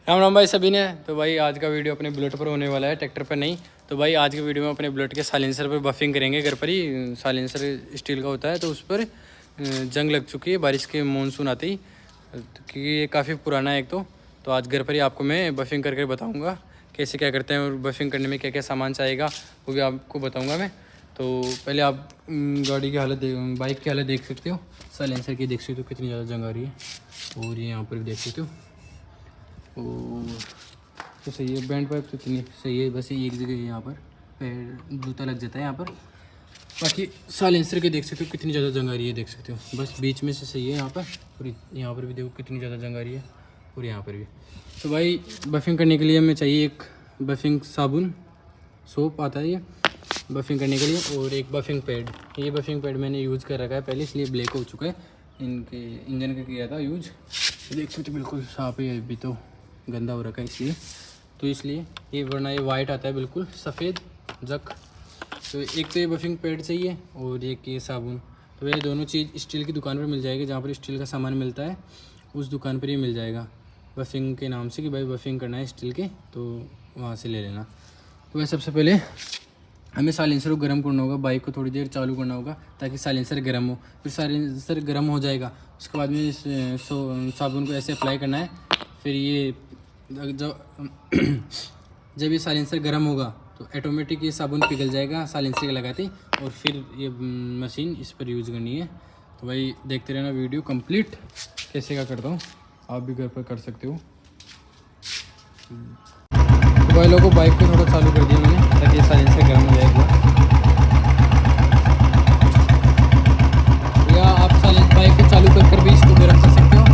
राम राम भाई सभी ने। तो भाई आज का वीडियो अपने बुलेट पर होने वाला है, ट्रैक्टर पर नहीं। तो भाई आज के वीडियो में अपने बुलेट के साइलेंसर पर बफिंग करेंगे। घर पर ही साइलेंसर स्टील का होता है, तो उस पर जंग लग चुकी है बारिश के मानसून आते ही, क्योंकि ये काफ़ी पुराना है एक तो आज घर पर ही आपको मैं बफिंग करके बताऊँगा कैसे क्या करते हैं, और बफिंग करने में क्या क्या सामान चाहिएगा वो भी आपको बताऊँगा मैं। तो पहले आप गाड़ी की हालत बाइक की हालत देख सकते हो, साइलेंसर की देख सकते हो कितनी ज़्यादा जंग आ रही है, और ये यहाँ पर भी देख सकते हो। और तो सही है, बैंड पाइप तो इतनी सही है, बस एक जगह यहाँ पर पैर जूता लग जाता है यहाँ पर। बाकी साइलेंसर के देख सकते हो कितनी ज़्यादा जंग आ रही है, देख सकते हो बस बीच में से सही है यहाँ पर, और यहाँ पर भी देखो कितनी ज़्यादा जंग आ रही है, और यहाँ पर भी। तो भाई बफिंग करने के लिए हमें चाहिए एक बफिंग साबुन, सोप आता है ये बफिंग करने के लिए, और एक बफिंग पैड। ये बफिंग पैड मैंने यूज़ कर रखा है पहले, इसलिए ब्लैक हो चुका है, इनके इंजन का किया था यूज। देख सकते बिल्कुल साफ है, अभी तो गंदा हो रखा है इसलिए ये, वरना ये वाइट आता है बिल्कुल सफ़ेद जक। तो एक तो ये बफिंग पैड चाहिए और एक ये साबुन। तो ये दोनों चीज़ स्टील की दुकान पर मिल जाएगी, जहाँ पर स्टील का सामान मिलता है उस दुकान पर ही मिल जाएगा बफिंग के नाम से, कि भाई बफिंग करना है स्टील के, तो वहाँ से ले लेना। तो वह सबसे पहले हमें साइलेंसर को गर्म करना होगा, बाइक को थोड़ी देर चालू करना होगा ताकि साइलेंसर गर्म हो। फिर साइलेंसर गर्म हो जाएगा, उसके बाद में इस साबुन को ऐसे अप्लाई करना है। फिर ये जब ये साइलेंसर गर्म होगा तो ऑटोमेटिक ये साबुन पिघल जाएगा साइलेंसर के लगाते, और फिर ये मशीन इस पर यूज़ करनी है। तो भाई देखते रहना वीडियो कंप्लीट कैसे क्या करता हूँ, आप भी घर पर कर सकते हो। तो भाई लोगों बाइक को थोड़ा चालू कर दिया मैंने ताकि साइलेंसर गर्म हो जाए एक बार। या आप साइलेंस बाइक को चालू कर भी इसको गर्म कर सकते हो,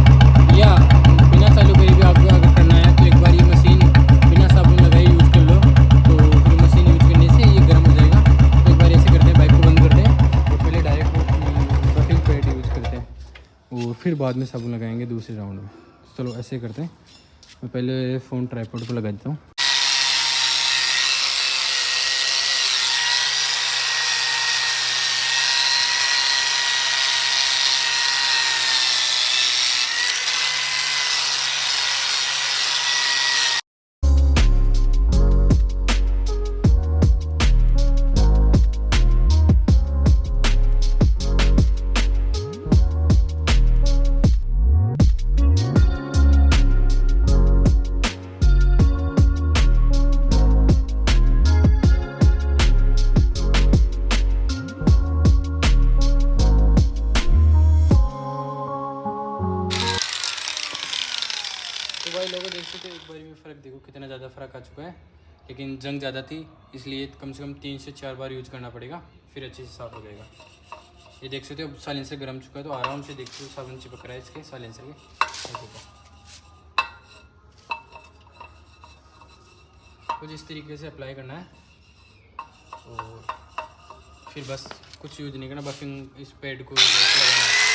या बिना चालू करे भी आपको अगर करना है तो एक बार ये मशीन बिना साबुन लगाए यूज़ कर लो, तो फिर मशीन यूज़ करने से ये गर्म हो जाएगा। तो एक बार ऐसे करते हैं, बाइक को बंद करते हैं और पहले डायरेक्ट बफिंग पैड यूज़ करते हैं, और फिर बाद में साबुन लगाएंगे दूसरे राउंड में। चलो ऐसे करते हैं, मैं पहले फ़ोन ट्राइपॉड पर लगा देता हूँ। तो भाई लोगों देख सकते हो एक बारी में फ़र्क देखो कितना ज़्यादा फ़र्क आ चुका है, लेकिन जंग ज़्यादा थी इसलिए कम से कम 3 से 4 बार यूज़ करना पड़ेगा, फिर अच्छे से साफ़ हो जाएगा। ये देख सकते हो अब साइलेंसर गर्म चुका है, तो आराम से देखते हो साबुन चिपक रहा है इसके साइलेंसर के। कुछ इस तरीके से अप्लाई करना है, और फिर बस कुछ यूज़ नहीं करना, बफिंग इस पैड को लगाना है।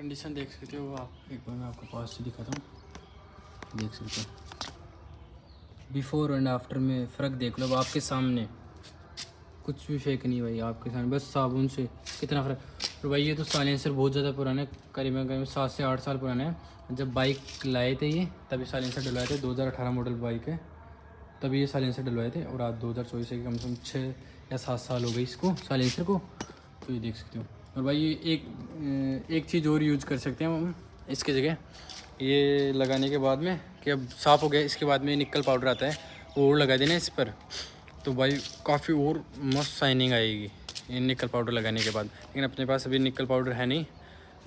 कंडीशन देख सकते हो आप, एक बार मैं आपको पास से दिखाता हूँ, देख सकते हो बिफोर एंड आफ्टर में फ़र्क देख लो। अब आपके सामने कुछ भी फेक नहीं भाई, आपके सामने बस साबुन से कितना फ़र्क। और भाई ये तो साइलेंसर बहुत ज़्यादा पुराना है, करीबन करीबन 7 से 8 साल पुराना है। जब बाइक लाए थे ये तभी साइलेंसर डलवाए थे, 2018 मॉडल बाइक है तभी ये साइलेंसर डलवाए थे। और आज 2024 से कम से कम 6 या 7 साल हो गई इसको साइलेंसर को, तो ये देख सकते हो। और भाई ये एक चीज़ और यूज कर सकते हैं हम इसके जगह, ये लगाने के बाद में कि अब साफ़ हो गया, इसके बाद में निकल पाउडर आता है वो और लगा देना इस पर, तो भाई काफ़ी और मस्त शाइनिंग आएगी ये निकल पाउडर लगाने के बाद। लेकिन अपने पास अभी निकल पाउडर है नहीं,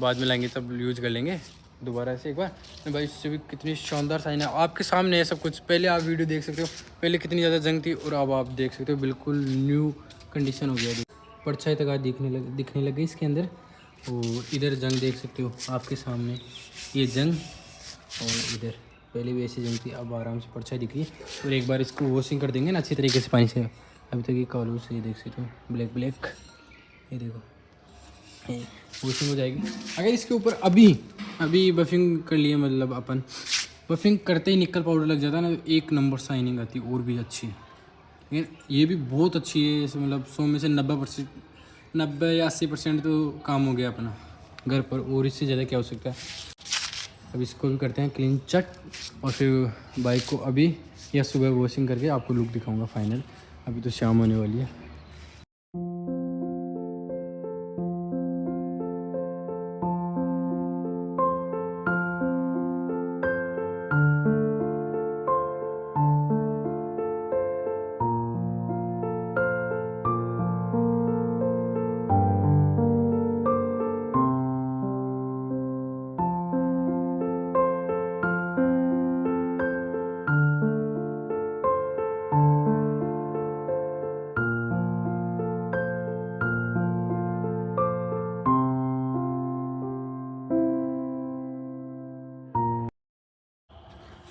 बाद में लाएंगे तब यूज़ कर लेंगे दोबारा से एक बार। भाई इससे भी कितनी शानदार शाइन है, आपके सामने है सब कुछ। पहले आप वीडियो देख सकते हो, पहले कितनी ज़्यादा जंग थी और अब आप देख सकते हो बिल्कुल न्यू कंडीशन हो गया। परछाई तक आज दिखने लग गई इसके अंदर। और इधर जंग देख सकते हो आपके सामने, ये जंग, और इधर पहले भी ऐसी जंग थी, अब आराम से परछाई दिख रही है। और एक बार इसको वॉशिंग कर देंगे ना अच्छी तरीके से पानी से, अभी तक ये कालू से देख सकते हो ब्लैक ब्लैक, ये देखो वॉशिंग हो जाएगी। अगर इसके ऊपर अभी बफिंग कर लिए, मतलब अपन बफिंग करते ही निकल पाउडर लग जाता है ना, एक नंबर शाइनिंग आती है और भी अच्छी। लेकिन ये भी बहुत अच्छी है, इसमें मतलब 100 में से 90 या 80% तो काम हो गया अपना घर पर, और इससे ज़्यादा क्या हो सकता है। अब इसको भी करते हैं क्लीन चट, और फिर बाइक को अभी या सुबह वॉशिंग करके आपको लुक दिखाऊंगा फाइनल। अभी तो शाम होने वाली है।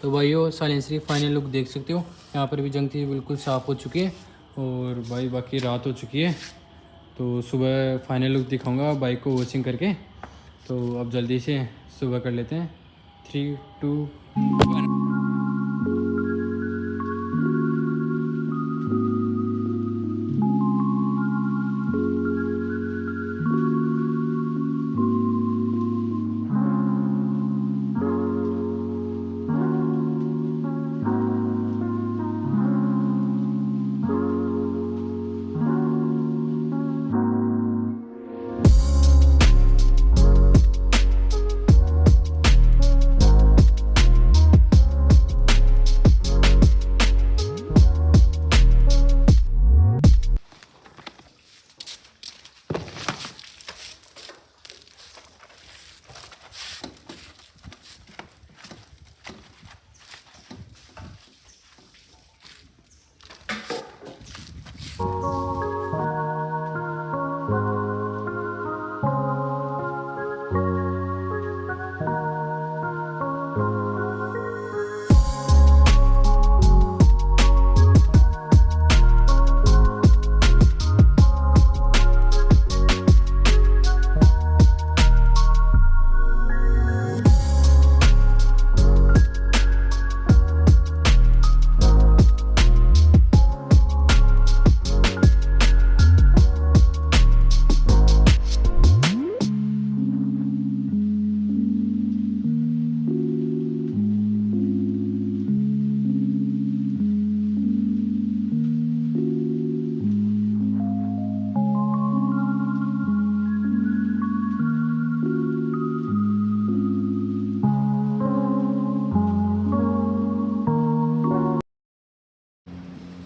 तो भाइयों साइलेंसर की फाइनल लुक देख सकते हो, यहाँ पर भी जंग थी बिल्कुल साफ़ हो चुकी है। और भाई बाकी रात हो चुकी है, तो सुबह फाइनल लुक दिखाऊंगा बाइक को वॉशिंग करके। तो अब जल्दी से सुबह कर लेते हैं, 3, 2, 1।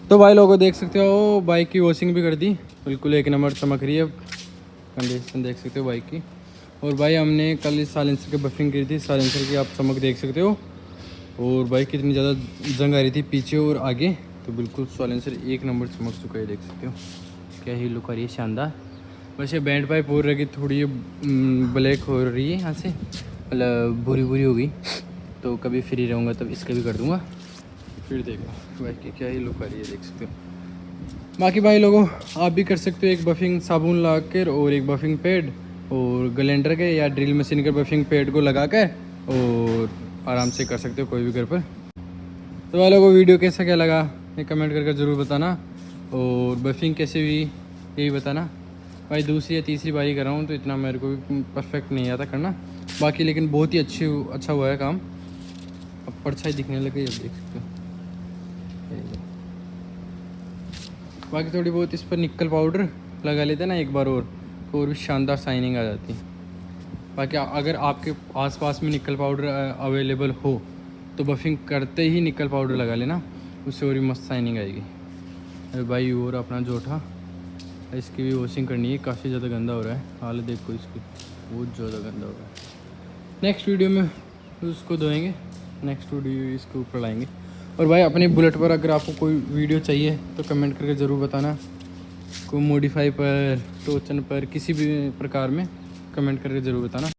तो भाई लोगों देख सकते हो बाइक की वॉशिंग भी कर दी, बिल्कुल एक नंबर चमक रही है कंडीशन देख सकते हो बाइक की। और भाई हमने कल इस साइलेंसर की बफिंग की थी, साइलेंसर की आप चमक देख सकते हो। और बाइक कितनी ज़्यादा जंग आ रही थी पीछे और आगे, तो बिल्कुल साइलेंसर एक नंबर चमक चुका है, देख सकते हो क्या ही लुक आ रही है शानदार। वैसे बैंड पाइप हो रही थोड़ी ब्लैक हो रही है यहाँ से, मतलब बुरी हो गई, तो कभी फ्री रहूँगा तब इसका भी कर दूँगा, फिर देखो बाइक की क्या ही लुक आ रही है, देख सकते हो। बाकी भाई लोगों आप भी कर सकते हो, एक बफिंग साबुन ला कर और एक बफिंग पैड और ग्लेंडर के या ड्रिल मशीन के बफिंग पैड को लगा कर और आराम से कर सकते हो कोई भी घर पर। तो वालों को वीडियो कैसा क्या लगा ये कमेंट करके ज़रूर बताना, और बफिंग कैसे हुई यही बताना। भाई दूसरी या तीसरी बारी कर रहा हूँ तो इतना मेरे को भी परफेक्ट नहीं आता करना, बाकी लेकिन बहुत ही अच्छा हुआ है काम। अब परछाई दिखने लगी, अब देख सकते हो। बाकी थोड़ी बहुत इस पर निकल पाउडर लगा लेते ना एक बार और भी शानदार शाइनिंग आ जाती। बाकी अगर आपके आसपास में निकल पाउडर अवेलेबल हो तो बफिंग करते ही निकल पाउडर लगा लेना, उससे और भी मस्त शाइनिंग आएगी। अरे भाई और अपना जो था इसकी भी वॉशिंग करनी है, काफ़ी ज़्यादा गंदा हो रहा है, हाल देखो इसकी बहुत ज़्यादा गंदा हो रहा है। नेक्स्ट वीडियो में उसको धोएंगे, नेक्स्ट वीडियो इसके ऊपर लाएंगे। और भाई अपनी बुलेट पर अगर आपको कोई वीडियो चाहिए तो कमेंट करके ज़रूर बताना, कोई मॉडिफाई पर, टोचन पर, किसी भी प्रकार में कमेंट करके ज़रूर बताना।